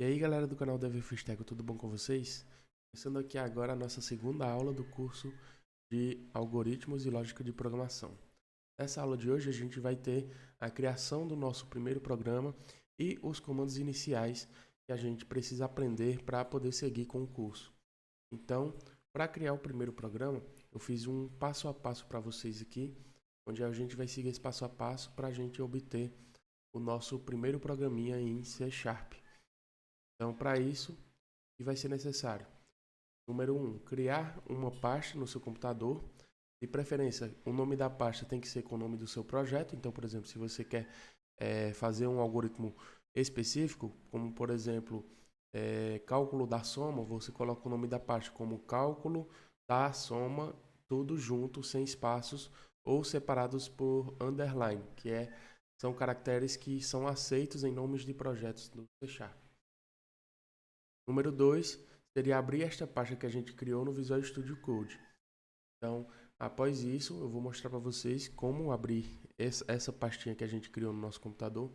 E aí, galera do canal Dev Full Stack, tudo bom com vocês? Começando aqui agora a nossa segunda aula do curso de Algoritmos e Lógica de Programação. Nessa aula de hoje a gente vai ter a criação do nosso primeiro programa e os comandos iniciais que a gente precisa aprender para poder seguir com o curso. Então, para criar o primeiro programa, eu fiz um passo a passo para vocês aqui, onde a gente vai seguir esse passo a passo para a gente obter o nosso primeiro programinha em C#. Então, para isso, o que vai ser necessário? Número 1, criar uma pasta no seu computador. De preferência, o nome da pasta tem que ser com o nome do seu projeto. Então, por exemplo, se você quer fazer um algoritmo específico, como por exemplo, cálculo da soma, você coloca o nome da pasta como cálculo da soma, tudo junto, sem espaços ou separados por underline, são caracteres que são aceitos em nomes de projetos do C#. Número 2 seria abrir esta pasta que a gente criou no Visual Studio Code. Então, após isso, eu vou mostrar para vocês como abrir essa pastinha que a gente criou no nosso computador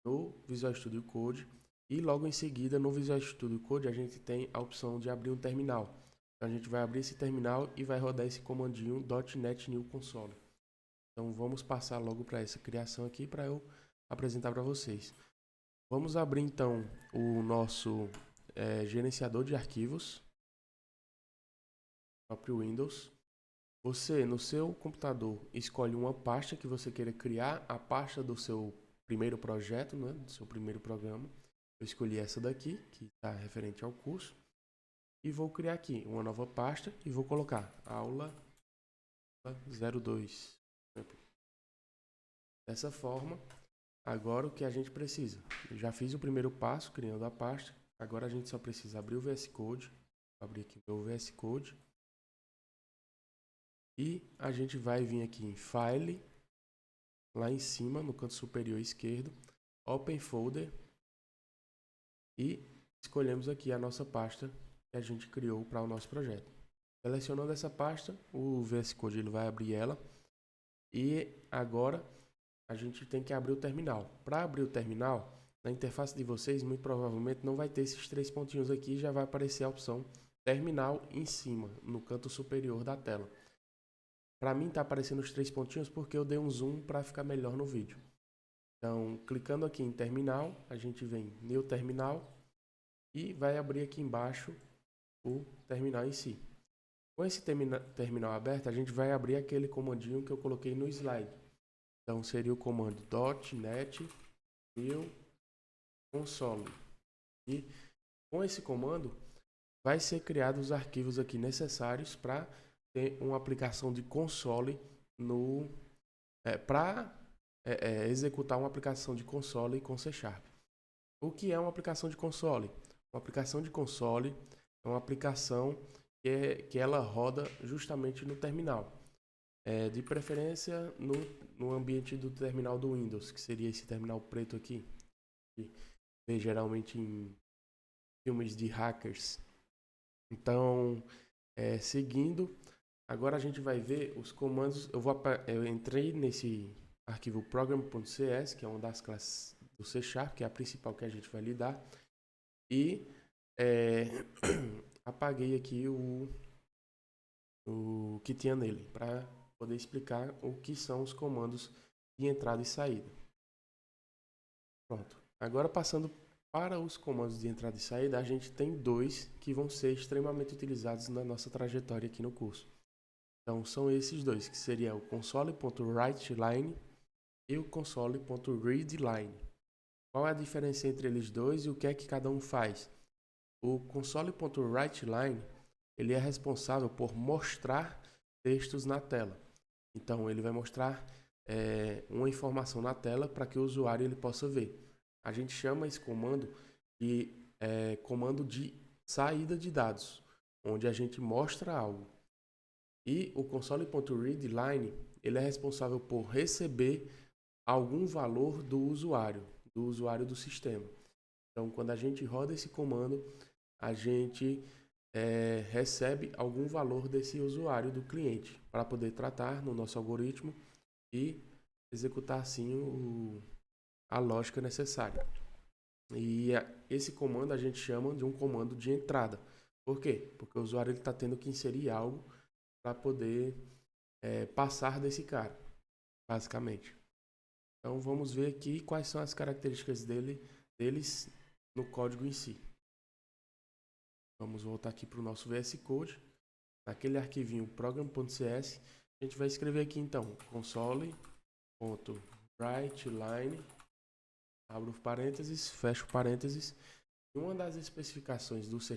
no Visual Studio Code. E logo em seguida, no Visual Studio Code, a gente tem a opção de abrir um terminal. Então, a gente vai abrir esse terminal e vai rodar esse comandinho .NET New Console. Então, vamos passar logo para essa criação aqui para eu apresentar para vocês. Vamos abrir então o nosso gerenciador de arquivos, próprio Windows. Você, no seu computador, escolhe uma pasta que você queira criar, a pasta do seu primeiro projeto, né, do seu primeiro programa. Eu escolhi essa daqui, que está referente ao curso. E vou criar aqui uma nova pasta e vou colocar aula 02. Dessa forma, agora o que a gente precisa? Eu já fiz o primeiro passo, criando a pasta. Agora a gente só precisa abrir o VS Code. Vou abrir aqui o meu VS Code. E a gente vai vir aqui em File, lá em cima, no canto superior esquerdo, Open Folder. E escolhemos aqui a nossa pasta que a gente criou para o nosso projeto. Selecionando essa pasta, o VS Code ele vai abrir ela. E agora a gente tem que abrir o terminal. Para abrir o terminal, na interface de vocês, muito provavelmente não vai ter esses três pontinhos aqui, já vai aparecer a opção terminal em cima, no canto superior da tela. Para mim está aparecendo os três pontinhos porque eu dei um zoom para ficar melhor no vídeo. Então, clicando aqui em terminal, a gente vem New Terminal e vai abrir aqui embaixo o terminal em si. Com esse terminal aberto, a gente vai abrir aquele comandinho que eu coloquei no slide. Então, seria o comando .NET New Console. E com esse comando, vai ser criado os arquivos aqui necessários para ter uma aplicação de console para executar uma aplicação de console com C#. O que é uma aplicação de console? Uma aplicação de console é uma aplicação que ela roda justamente no terminal. De preferência no ambiente do terminal do Windows, que seria esse terminal preto aqui, que vê geralmente em filmes de hackers. Então, seguindo, agora a gente vai ver os comandos. Eu entrei nesse arquivo program.cs, que é uma das classes do C#, que é a principal que a gente vai lidar, e apaguei aqui o que tinha nele, para poder explicar o que são os comandos de entrada e saída. Pronto. Agora passando para os comandos de entrada e saída, a gente tem dois que vão ser extremamente utilizados na nossa trajetória aqui no curso. Então são esses dois, que seria o console.writeLine e o console.readLine. Qual é a diferença entre eles dois e o que é que cada um faz? O console.writeLine ele é responsável por mostrar textos na tela. Então ele vai mostrar uma informação na tela para que o usuário ele possa ver. A gente chama esse comando de comando de saída de dados, onde a gente mostra algo. E o console.readLine ele é responsável por receber algum valor do usuário do sistema. Então, quando a gente roda esse comando, a gente recebe algum valor desse usuário do cliente para poder tratar no nosso algoritmo e executar assim a lógica necessária. E esse comando a gente chama de um comando de entrada. Por quê? Porque o usuário está tendo que inserir algo para poder passar desse cara, basicamente. Então vamos ver aqui quais são as características deles no código em si. Vamos voltar aqui para o nosso VS Code. Naquele arquivinho program.cs, a gente vai escrever aqui então console.writeLine, abro parênteses, fecho parênteses. E uma das especificações do C#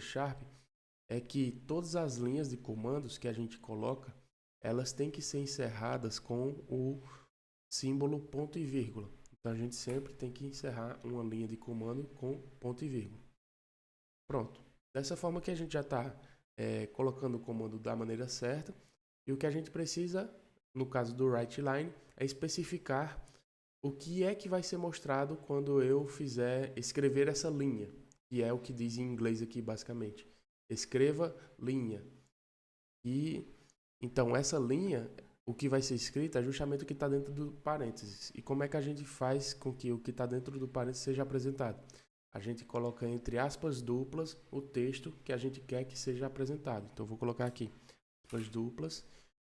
é que todas as linhas de comandos que a gente coloca, elas têm que ser encerradas com o símbolo ponto e vírgula. Então a gente sempre tem que encerrar uma linha de comando com ponto e vírgula. Pronto. Dessa forma que a gente já está colocando o comando da maneira certa. E o que a gente precisa, no caso do writeLine, é especificar o que é que vai ser mostrado quando eu fizer escrever essa linha, que é o que diz em inglês aqui basicamente. Escreva linha. E então essa linha, o que vai ser escrito é justamente o que está dentro do parênteses. E como é que a gente faz com que o que está dentro do parênteses seja apresentado? A gente coloca entre aspas duplas o texto que a gente quer que seja apresentado. Então eu vou colocar aqui aspas duplas.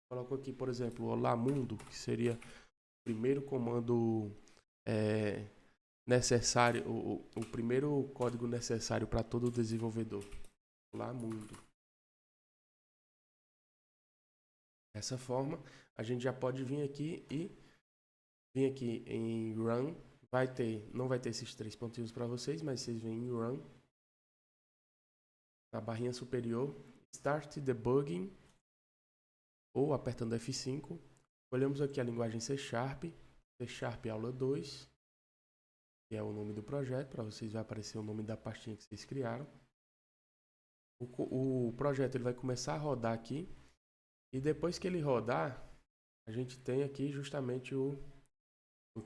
Coloco aqui, por exemplo, olá mundo, que seria o primeiro comando necessário, o primeiro código necessário para todo desenvolvedor. Olá mundo. Dessa forma, a gente já pode vir aqui em run. Não vai ter esses 3 pontinhos para vocês, mas vocês vêm em run. Na barrinha superior, start debugging, ou apertando F5. Olhamos aqui a linguagem C#, C# aula 2, que é o nome do projeto. Para vocês vai aparecer o nome da pastinha que vocês criaram. O projeto ele vai começar a rodar aqui. E depois que ele rodar, a gente tem aqui justamente o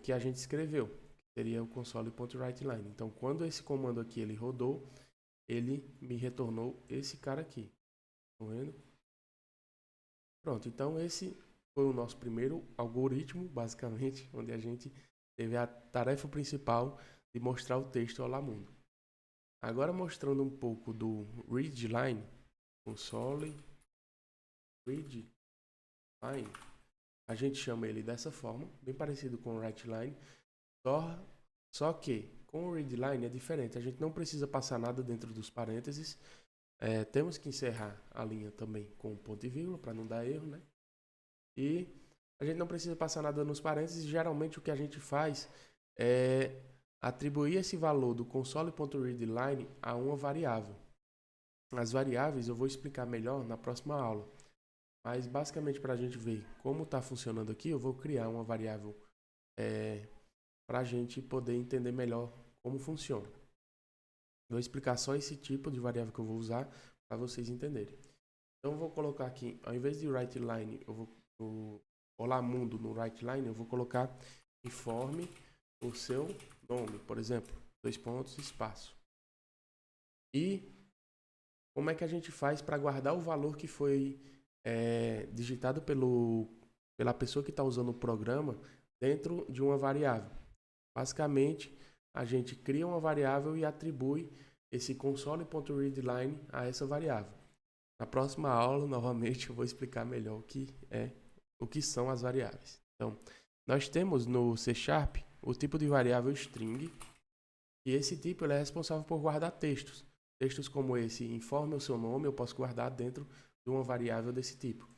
que a gente escreveu, que seria o console.writeLine. Então, quando esse comando aqui ele rodou, ele me retornou esse cara aqui. Estão vendo? Pronto, então esse foi o nosso primeiro algoritmo, basicamente, onde a gente teve a tarefa principal de mostrar o texto Olá Mundo. Agora mostrando um pouco do readline, console readline, a gente chama ele dessa forma, bem parecido com o writeline, só que com o readline é diferente, a gente não precisa passar nada dentro dos parênteses, temos que encerrar a linha também com ponto e vírgula para não dar erro, né? E a gente não precisa passar nada nos parênteses, geralmente o que a gente faz é atribuir esse valor do console.readline a uma variável. As variáveis eu vou explicar melhor na próxima aula. Mas basicamente para a gente ver como está funcionando aqui, eu vou criar uma variável para a gente poder entender melhor como funciona. Vou explicar só esse tipo de variável que eu vou usar para vocês entenderem. Então eu vou colocar aqui, ao invés de writeLine, eu vou olá mundo no writeLine, eu vou colocar informe o seu nome, por exemplo, 2 pontos, espaço. E como é que a gente faz para guardar o valor que foi digitado pela pessoa que está usando o programa dentro de uma variável? Basicamente, a gente cria uma variável e atribui esse console.readline a essa variável. Na próxima aula, novamente, eu vou explicar melhor o que são as variáveis. Então, nós temos no C# o tipo de variável string, e esse tipo ele é responsável por guardar textos. Textos como esse, informe o seu nome, eu posso guardar dentro de uma variável desse tipo.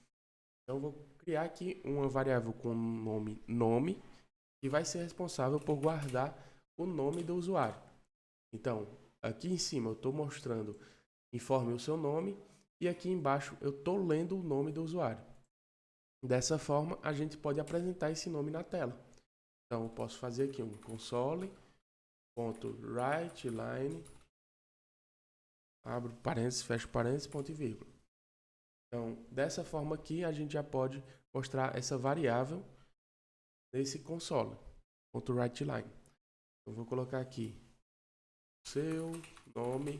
Então, eu vou criar aqui uma variável com nome, que vai ser responsável por guardar o nome do usuário. Então, aqui em cima eu estou mostrando informe o seu nome, e aqui embaixo eu estou lendo o nome do usuário. Dessa forma, a gente pode apresentar esse nome na tela. Então, eu posso fazer aqui um console.writeLine, abro parênteses, fecho parênteses, ponto e vírgula. Então, dessa forma aqui, a gente já pode mostrar essa variável nesse console.writeLine. Eu vou colocar aqui seu nome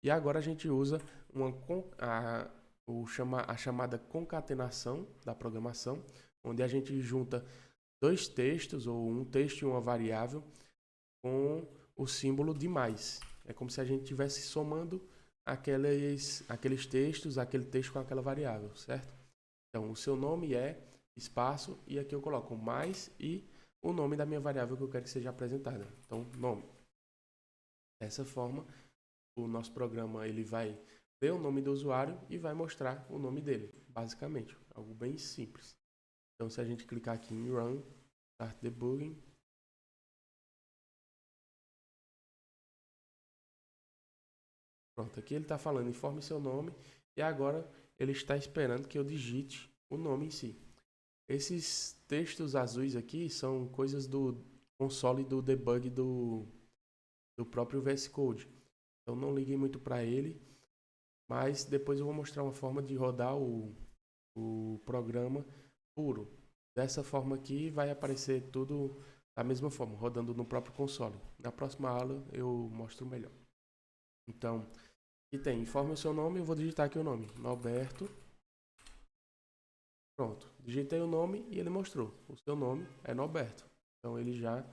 e agora a gente usa a chamada concatenação da programação, onde a gente junta 2 textos ou um texto e uma variável com o símbolo de mais. É como se a gente estivesse somando aqueles textos, aquele texto com aquela variável, certo? Então, o seu nome é espaço, e aqui eu coloco mais e o nome da minha variável que eu quero que seja apresentada. Então, nome. Dessa forma, o nosso programa ele vai ler o nome do usuário e vai mostrar o nome dele, basicamente. Algo bem simples. Então, se a gente clicar aqui em Run, Start Debugging, pronto, aqui ele está falando, informe seu nome, e agora ele está esperando que eu digite o nome em si. Esses textos azuis aqui são coisas do console do debug do próprio VS Code. Então não liguei muito para ele, mas depois eu vou mostrar uma forma de rodar o programa puro. Dessa forma aqui vai aparecer tudo da mesma forma, rodando no próprio console. Na próxima aula eu mostro melhor. Então, aqui tem, informe o seu nome, eu vou digitar aqui o nome, Norberto. Pronto, digitei o nome e ele mostrou. O seu nome é Norberto. Então ele já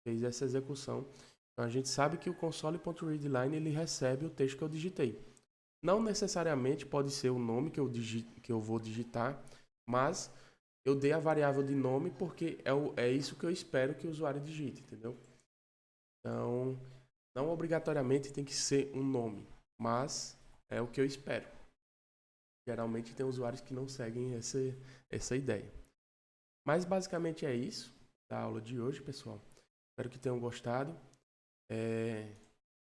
fez essa execução. Então a gente sabe que o console.readline ele recebe o texto que eu digitei. Não necessariamente pode ser o nome que eu vou digitar, mas eu dei a variável de nome porque é isso que eu espero que o usuário digite, entendeu? Então, não obrigatoriamente tem que ser um nome, mas é o que eu espero. Geralmente tem usuários que não seguem essa ideia. Mas basicamente é isso da aula de hoje, pessoal. Espero que tenham gostado.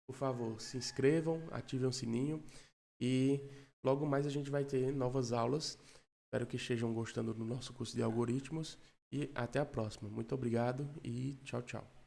Por favor, se inscrevam, ativem o sininho e logo mais a gente vai ter novas aulas. Espero que estejam gostando do nosso curso de algoritmos e até a próxima. Muito obrigado e tchau, tchau.